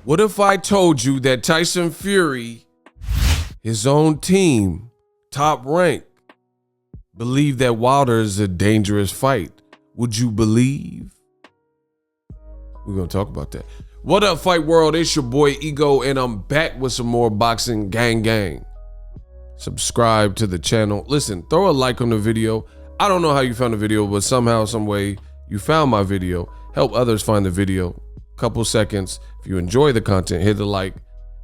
What if I told you that Tyson Fury, his own team, Top Rank, believe that Wilder is a dangerous fight? Would you believe? We're going to talk about that. What up, Fight World? It's your boy Ego, and I'm back with some more boxing gang. Subscribe to the channel. Listen, throw a like on the video. I don't know how you found the video, but somehow, some way, you found my video. Help others find the video. Couple seconds. If you enjoy the content, hit the like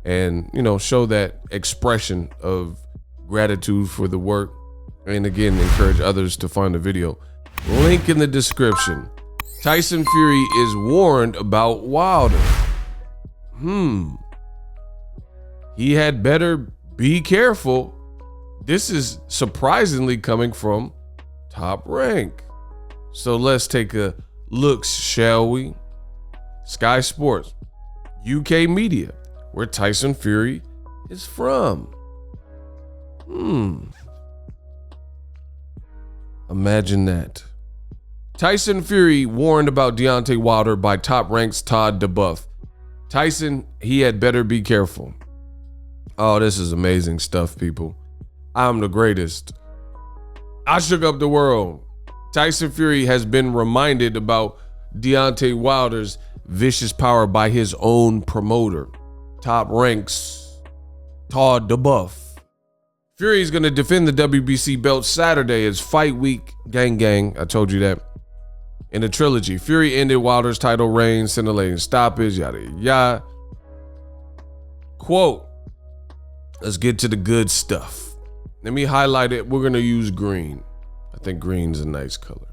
and, show that expression of gratitude for the work. And again, encourage others to find the video. Link in the description. Tyson Fury is warned about Wilder. He had better be careful. This is surprisingly coming from Top Rank. So let's take a look, shall we? Sky Sports, UK media, where Tyson Fury is from. Imagine that. Tyson Fury warned about Deontay Wilder by Top Rank's Todd D. Tyson, he had better be careful. Oh, this is amazing stuff, people. I'm the greatest. I shook up the world. Tyson Fury has been reminded about Deontay Wilder's vicious power by his own promoter, Top Rank's Todd D. Fury is going to defend the WBC belt Saturday as Fight Week. Gang. I told you that. In the Trilogy, Fury ended Wilder's title reign, scintillating stoppage, yada yada. Quote, let's get to the good stuff. Let me highlight it. We're going to use green. I think green's a nice color.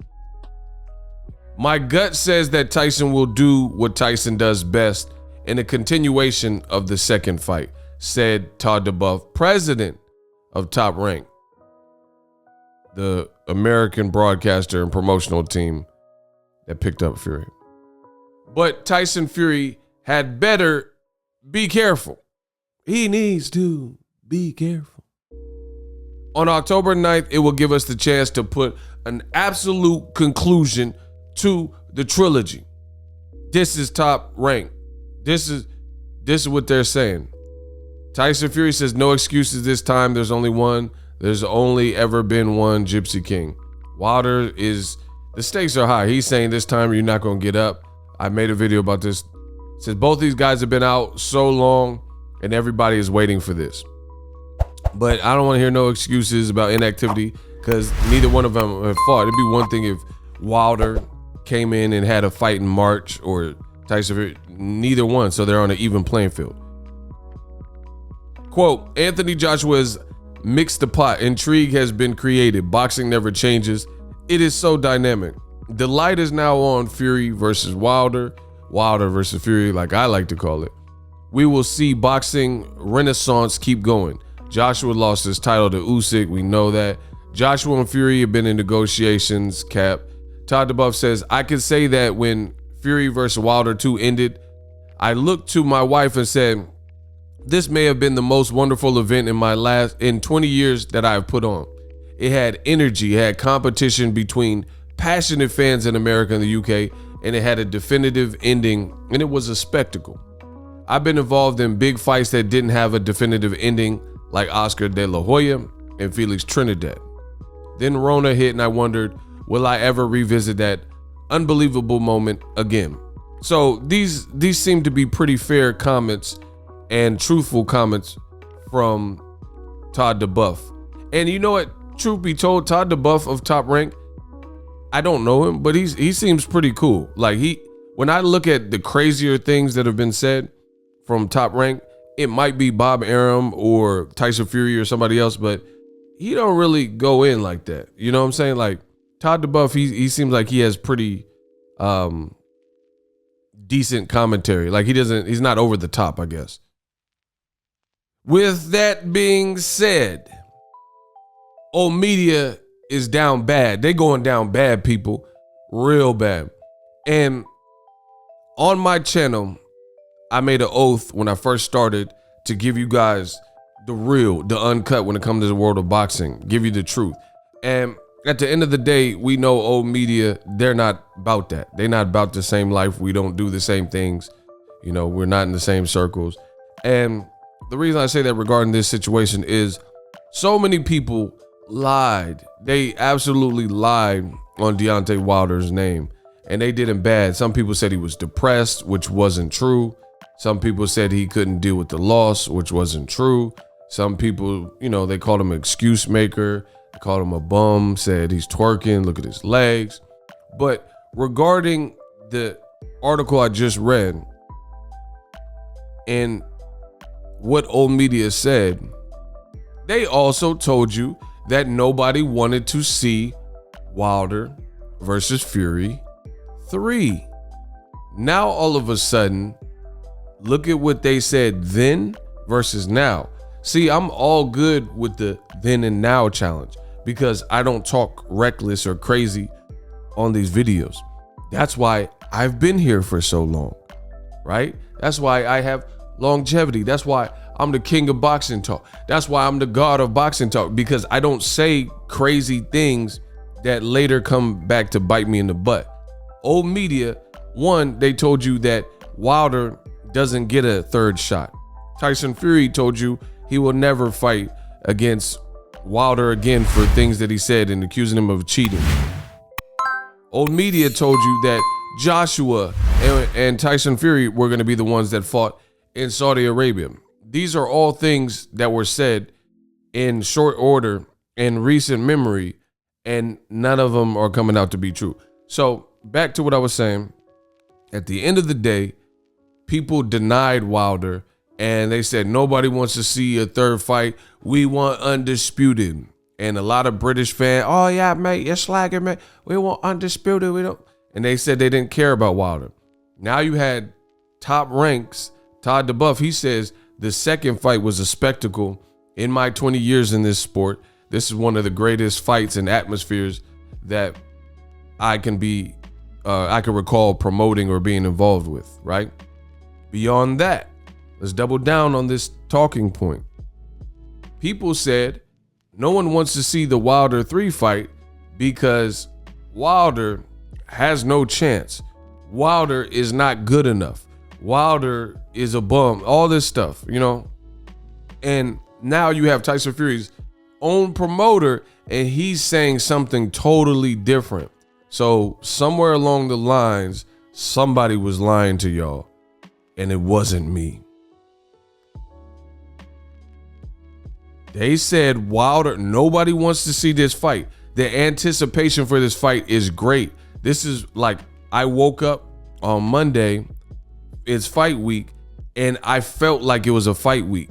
My gut says that Tyson will do what Tyson does best in a continuation of the second fight, said Todd D. president of Top Rank, the American broadcaster and promotional team that picked up Fury. But Tyson Fury had better be careful. He needs to be careful. On October 9th, it will give us the chance to put an absolute conclusion to the Trilogy. This is Top Rank. This is what they're saying. Tyson Fury says no excuses this time. There's only one. There's only ever been one Gypsy King. Wilder is, the stakes are high. He's saying this time you're not going to get up. I made a video about this. Says both these guys have been out so long and everybody is waiting for this. But I don't want to hear no excuses about inactivity because neither one of them have fought. It'd be one thing if Wilder came in and had a fight in March or Tyson Fury, neither one, so they're on an even playing field. Quote, Anthony Joshua's mixed the pot. Intrigue has been created. Boxing never changes. It is so dynamic. The light is now on Fury versus Wilder, Wilder versus Fury, like I like to call it. We will see boxing renaissance keep going. Joshua lost his title to Usyk. We know that. Joshua and Fury have been in negotiations, Cap. Todd D. says, I can say that when Fury versus Wilder 2 ended, I looked to my wife and said, this may have been the most wonderful event in 20 years that I have put on. It had energy, it had competition between passionate fans in America and the UK, and it had a definitive ending, and it was a spectacle. I've been involved in big fights that didn't have a definitive ending, like Oscar De La Hoya and Felix Trinidad. Then Rona hit, and I wondered, will I ever revisit that unbelievable moment again? So these seem to be pretty fair comments and truthful comments from Todd D. And you know what? Truth be told, Todd D. of Top Rank, I don't know him, but he seems pretty cool. Like when I look at the crazier things that have been said from Top Rank, it might be Bob Arum or Tyson Fury or somebody else, but he don't really go in like that. You know what I'm saying? Like Todd D. He seems like he has pretty decent commentary. Like he's not over the top, I guess. With that being said, old media is down bad. They going down bad, people, real bad. And on my channel, I made an oath when I first started to give you guys the real, the uncut when it comes to the world of boxing, give you the truth. And at the end of the day, we know old media, they're not about that. They're not about the same life. We don't do the same things. You know, we're not in the same circles. And the reason I say that regarding this situation is so many people lied. They absolutely lied on Deontay Wilder's name, and they did him bad. Some people said he was depressed, which wasn't true. Some people said he couldn't deal with the loss, which wasn't true. Some people, you know, they called him an excuse maker. They called him a bum, said he's twerking, look at his legs. But regarding the article I just read and what old media said, they also told you that nobody wanted to see Wilder versus Fury 3. Now, all of a sudden, look at what they said then versus now. See, I'm all good with the then and now challenge because I don't talk reckless or crazy on these videos. That's why I've been here for so long, right? That's why I have longevity. That's why I'm the king of boxing talk. That's why I'm the god of boxing talk, because I don't say crazy things that later come back to bite me in the butt. Old media, one, they told you that Wilder doesn't get a third shot. Tyson Fury told you he will never fight against Wilder again for things that he said and accusing him of cheating. Old media told you that Joshua and Tyson Fury were going to be the ones that fought in Saudi Arabia. These are all things that were said in short order in recent memory, and none of them are coming out to be true. So back to what I was saying. At the end of the day, people denied Wilder and they said nobody wants to see a third fight. We want undisputed. And a lot of British fans, oh yeah, mate, you're slagging, mate. We want undisputed. We don't. And they said they didn't care about Wilder. Now you had Top Ranks, Todd D. He says the second fight was a spectacle. In my 20 years in this sport, this is one of the greatest fights and atmospheres that I can recall promoting or being involved with, right? Beyond that, let's double down on this talking point. People said no one wants to see the Wilder 3 fight because Wilder has no chance. Wilder is not good enough. Wilder is a bum. All this stuff, you know? And now you have Tyson Fury's own promoter and he's saying something totally different. So somewhere along the lines, somebody was lying to y'all and it wasn't me. They said Wilder, nobody wants to see this fight. The anticipation for this fight is great. This is like, I woke up on Monday, it's fight week, and I felt like it was a fight week.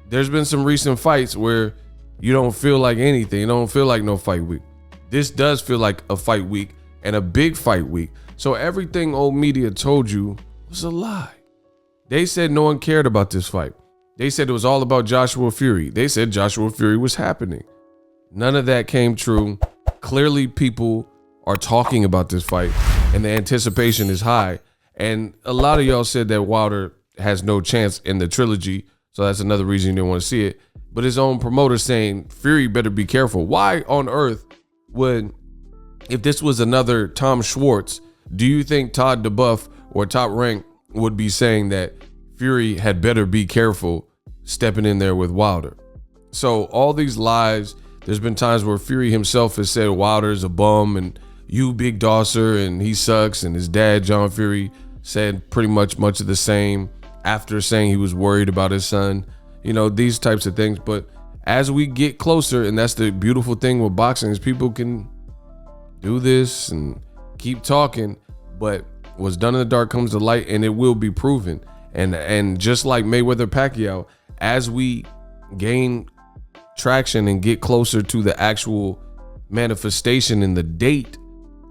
There's been some recent fights where you don't feel like anything. You don't feel like no fight week. This does feel like a fight week and a big fight week. So everything old media told you was a lie. They said no one cared about this fight. They said it was all about Joshua Fury. They said Joshua Fury was happening. None of that came true. Clearly people are talking about this fight and the anticipation is high. And a lot of y'all said that Wilder has no chance in the trilogy. So that's another reason you didn't want to see it. But his own promoter saying Fury better be careful. Why on earth would, if this was another Tom Schwartz, do you think Todd D. or Top Rank would be saying that Fury had better be careful stepping in there with Wilder? So all these lies, there's been times where Fury himself has said Wilder's a bum and you big dosser and he sucks, and his dad John Fury said pretty much of the same after saying he was worried about his son, you know, these types of things. But as we get closer, and that's the beautiful thing with boxing, is people can do this and keep talking, but what's done in the dark comes to light, and it will be proven. And just like Mayweather Pacquiao, as we gain traction and get closer to the actual manifestation and the date,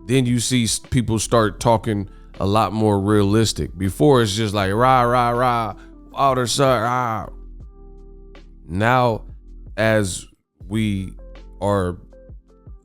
then you see people start talking a lot more realistic. Before it's just like rah rah rah, Wilder son, rah. Now, as we are,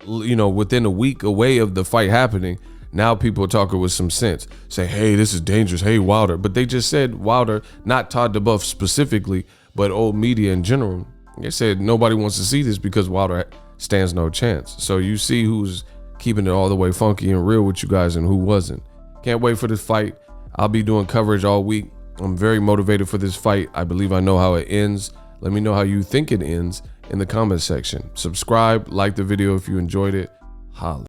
you know, within a week away of the fight happening, now people are talking with some sense. Say, hey, this is dangerous. Hey, Wilder. But they just said Wilder, not Todd D. specifically, but old media in general. They said nobody wants to see this because Wilder stands no chance. So you see who's keeping it all the way funky and real with you guys and who wasn't. Can't wait for this fight. I'll be doing coverage all week I'm very motivated for this fight. I believe I know how it ends. Let me know how you think it ends in the comment section. Subscribe, like the video if you enjoyed it. Holla.